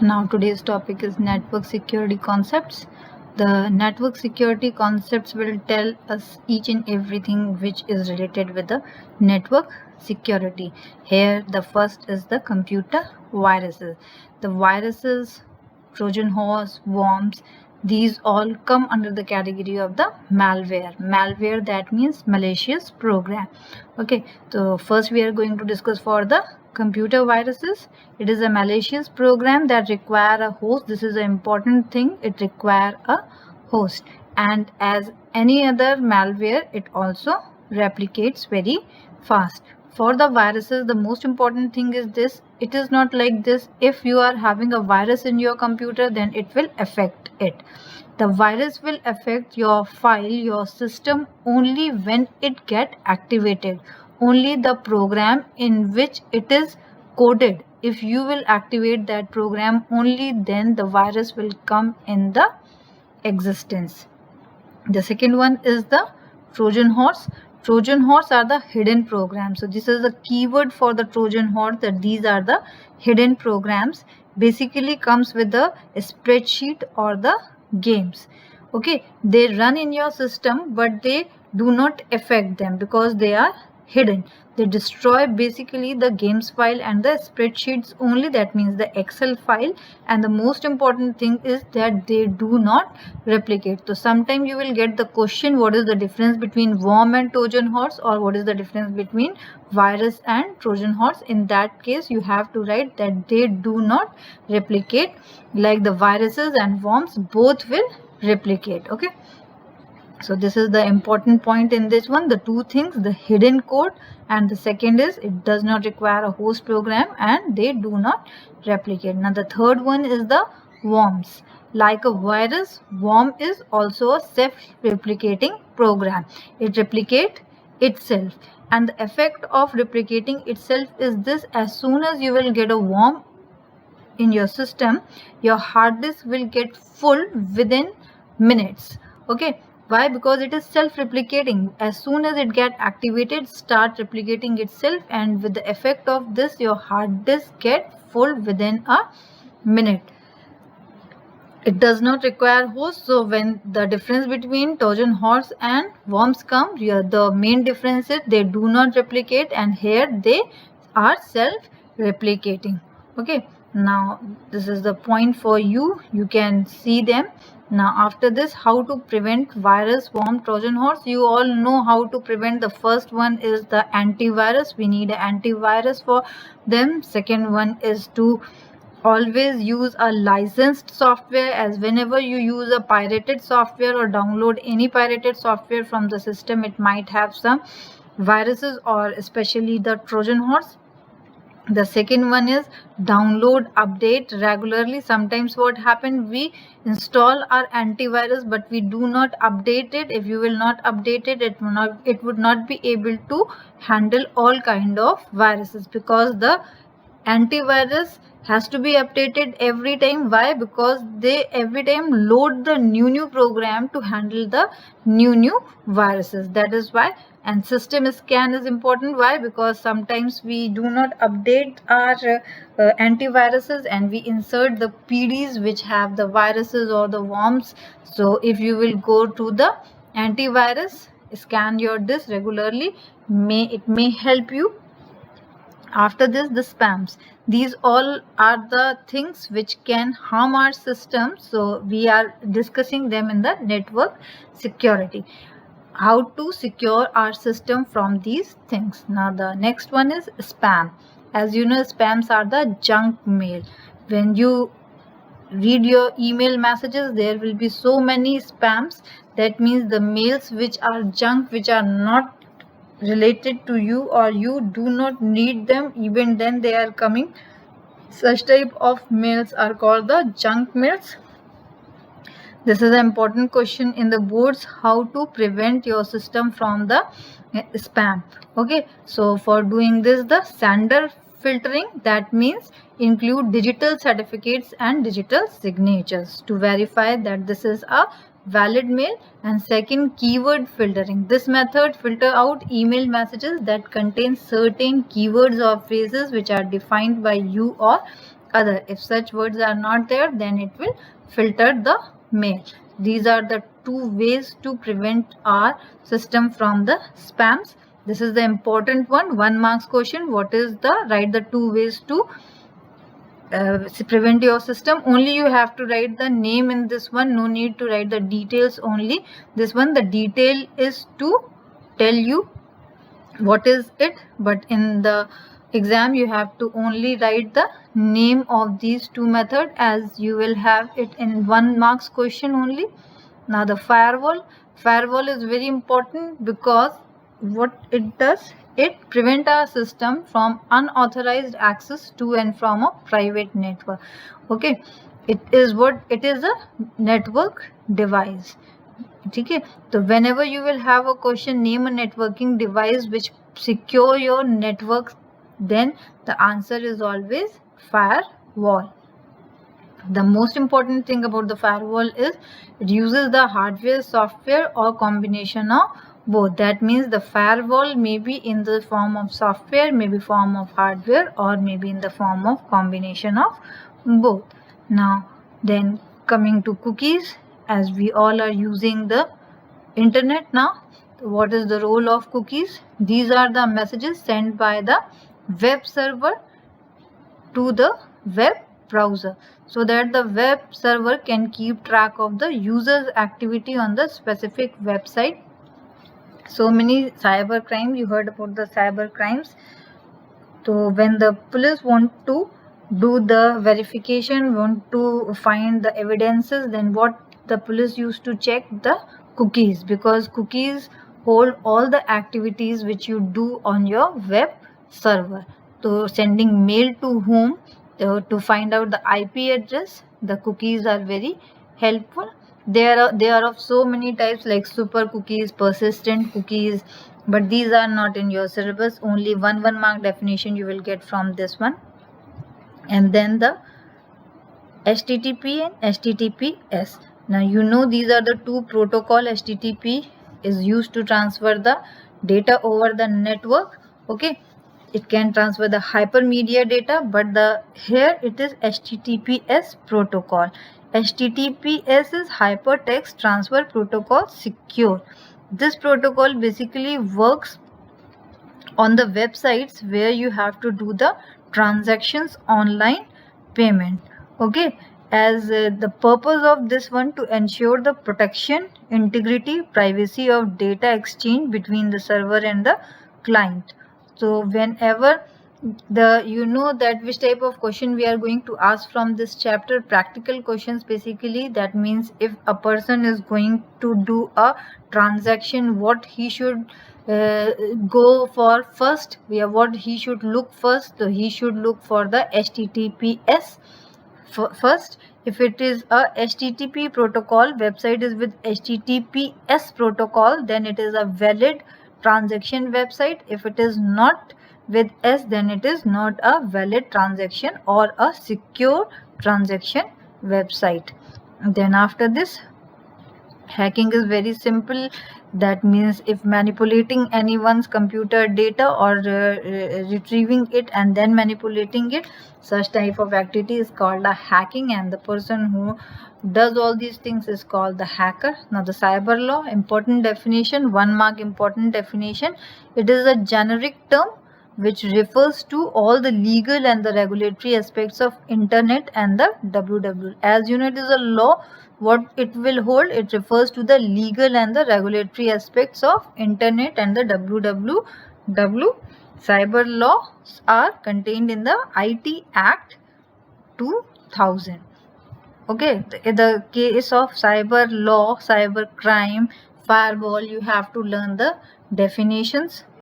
Now today's topic is network security concepts. The network security concepts will tell us each and everything which is related with the network security. Here the first is the computer viruses. The viruses, Trojan horse, worms, these all come under the category of the malware. Malware, that means malicious program. Okay, so first we are going to discuss for the computer viruses. It is a malicious program that require a host. This is an important thing. It require a host, and as any other malware, it also replicates very fast. For the viruses, the most important thing is this: it is not like this. If you are having a virus in your computer, then it will affect it. The virus will affect your file, your system, only when it get activated. Only the program in which it is coded, if you will activate that program, only then the virus will come in the existence. The second one is the Trojan horse. Trojan horse are the hidden programs. So this is the keyword for the Trojan horse, that these are the hidden programs. Basically comes with the spreadsheet or the games. Okay, they run in your system, but they do not affect them because they are hidden. They destroy basically the games file and the spreadsheets only, that means the Excel file. And the most important thing is that they do not replicate. So sometimes you will get the question, what is the difference between worm and Trojan horse, or what is the difference between virus and Trojan horse? In that case, you have to write that they do not replicate. Like the viruses and worms, both will replicate. Okay, so this is the important point in this one. The two things, the hidden code, and the second is it does not require a host program and they do not replicate. Now the third one is the worms. Like a virus, worm is also a self-replicating program. It replicates itself, and the effect of replicating itself is this: as soon as you will get a worm in your system, your hard disk will get full within minutes. Okay, why? Because it is self-replicating. As soon as it get activated, start replicating itself, and with the effect of this, your hard disk get full within a minute. It does not require host. So when the difference between Trojan horse and worms come, here the main difference is they do not replicate, and here they are self-replicating. Okay, now this is the point for you. You can see them. Now after this, how to prevent virus, worm, Trojan horse? You all know how to prevent. The first one is the antivirus. We need an antivirus for them. Second one is to always use a licensed software, as whenever you use a pirated software or download any pirated software from the system, it might have some viruses or especially the Trojan horse. The second one is download, update regularly. Sometimes what happens, we install our antivirus but we do not update it. If you will not update it, it would not be able to handle all kind of viruses, because the antivirus has to be updated every time. Why? Because they every time load the new program to handle the new viruses. That is why. And system scan is important. Why? Because sometimes we do not update our antiviruses and we insert the PDs which have the viruses or the worms. So if you will go to the antivirus, scan your disk regularly, it may help you. After this, the spams. These all are the things which can harm our system. So we are discussing them in the network security. How to secure our system from these things. Now the next one is spam. As you know, spams are the junk mail. When you read your email messages, there will be so many spams. That means the mails which are junk, which are not related to you or you do not need them, even then they are coming. Such type of mails are called the junk mails. This is an important question in the boards: how to prevent your system from the spam. Okay, so for doing this, the sender filtering, that means include digital certificates and digital signatures to verify that this is a valid mail. And second, keyword filtering. This method filter out email messages that contain certain keywords or phrases which are defined by you or other. If such words are not there, then it will filter the mail. These are the two ways to prevent our system from the spams. This is the important one, 1 marks question. What is the write the two ways to prevent your system. Only you have to write the name in this one, no need to write the details. Only this one, the detail is to tell you what is it, but in the exam you have to only write the name of these two methods, as you will have it in 1 marks question only. Now the firewall is very important, because what it does, it prevent our system from unauthorized access to and from a private network. Okay, it is a network device. Okay, so whenever you will have a question, name a networking device which secure your network, then the answer is always firewall. The most important thing about the firewall is it uses the hardware, software, or combination of both. That means the firewall may be in the form of software, maybe form of hardware, or maybe in the form of combination of both. Now then, coming to cookies, as we all are using the internet now, what is the role of cookies? These are the messages sent by the web server to the web browser, so that the web server can keep track of the user's activity on the specific website. So many cyber crimes, you heard about the cyber crimes. So when the police want to do the verification, want to find the evidences, then what the police used to check the cookies, because cookies hold all the activities which you do on your web server. So sending mail to whom, to find out the IP address, the cookies are very helpful. They are of so many types, like super cookies, persistent cookies, but these are not in your syllabus. Only one mark definition you will get from this one. And then the HTTP and HTTPS. Now you know these are the two protocol. HTTP is used to transfer the data over the network. Okay, it can transfer the hypermedia data, but here it is HTTPS protocol. HTTPS is hypertext transfer protocol secure. This protocol basically works on the websites where you have to do the transactions, online payment. Okay, as the purpose of this one, to ensure the protection, integrity, privacy of data exchange between the server and the client. So whenever you know that which type of question we are going to ask from this chapter, practical questions basically. That means if a person is going to do a transaction, what he should go for first, what he should look first. So he should look for the HTTPS first. If it is a HTTP protocol, website is with HTTPS protocol, then it is a valid transaction website. If it is not with S, then it is not a valid transaction or a secure transaction website. Then after this, hacking is very simple. That means if manipulating anyone's computer data or retrieving it and then manipulating it, such type of activity is called a hacking, and the person who does all these things is called the hacker. Now the cyber law, important definition, 1 mark important definition. It is a generic term which refers to all the legal and the regulatory aspects of internet and the WWW. As you know, it is a law. What it will hold, it refers to the legal and the regulatory aspects of internet and the WWW. Cyber laws are contained in the IT Act 2000. Okay, in the case of cyber law, cyber crime, firewall, you have to learn the definitions.